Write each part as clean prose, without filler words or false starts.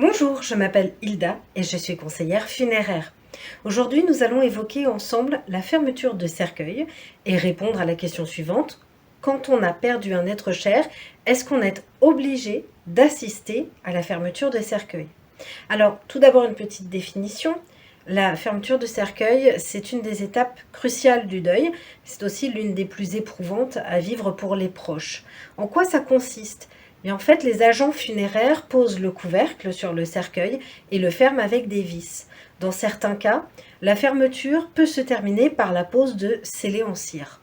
Bonjour, je m'appelle Hilda et je suis conseillère funéraire. Aujourd'hui, nous allons évoquer ensemble la fermeture de cercueil et répondre à la question suivante. Quand on a perdu un être cher, est-ce qu'on est obligé d'assister à la fermeture de cercueil? Alors, tout d'abord, une petite définition. La fermeture de cercueil, c'est une des étapes cruciales du deuil. C'est aussi l'une des plus éprouvantes à vivre pour les proches. En quoi ça consiste? En fait, les agents funéraires posent le couvercle sur le cercueil et le ferment avec des vis. Dans certains cas, la fermeture peut se terminer par la pose de scellés en cire.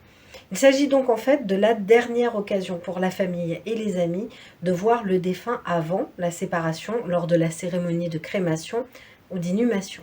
Il s'agit donc en fait de la dernière occasion pour la famille et les amis de voir le défunt avant la séparation lors de la cérémonie de crémation ou d'inhumation.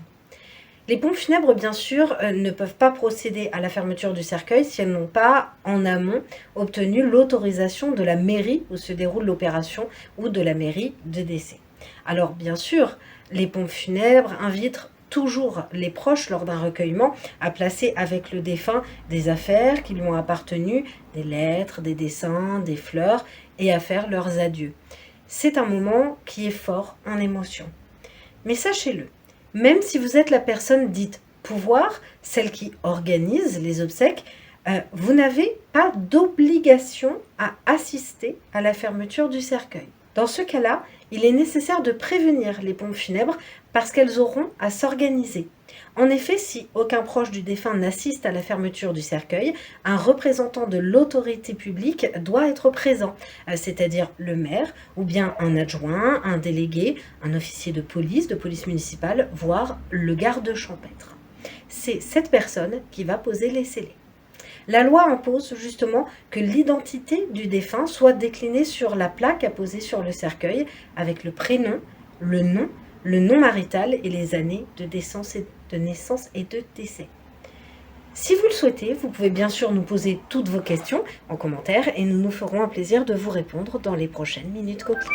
Les pompes funèbres, bien sûr, ne peuvent pas procéder à la fermeture du cercueil si elles n'ont pas, en amont, obtenu l'autorisation de la mairie où se déroule l'opération ou de la mairie de décès. Alors, bien sûr, les pompes funèbres invitent toujours les proches, lors d'un recueillement, à placer avec le défunt des affaires qui lui ont appartenu, des lettres, des dessins, des fleurs, et à faire leurs adieux. C'est un moment qui est fort en émotion. Mais sachez-le, même si vous êtes la personne dite pouvoir, celle qui organise les obsèques, vous n'avez pas d'obligation à assister à la fermeture du cercueil. Dans ce cas-là, il est nécessaire de prévenir les pompes funèbres parce qu'elles auront à s'organiser. En effet, si aucun proche du défunt n'assiste à la fermeture du cercueil, un représentant de l'autorité publique doit être présent, c'est-à-dire le maire ou bien un adjoint, un délégué, un officier de police municipale, voire le garde champêtre. C'est cette personne qui va poser les scellés. La loi impose justement que l'identité du défunt soit déclinée sur la plaque à poser sur le cercueil avec le prénom, le nom marital et les années de naissance et de décès. Si vous le souhaitez, vous pouvez bien sûr nous poser toutes vos questions en commentaire et nous nous ferons un plaisir de vous répondre dans les prochaines minutes coquilles.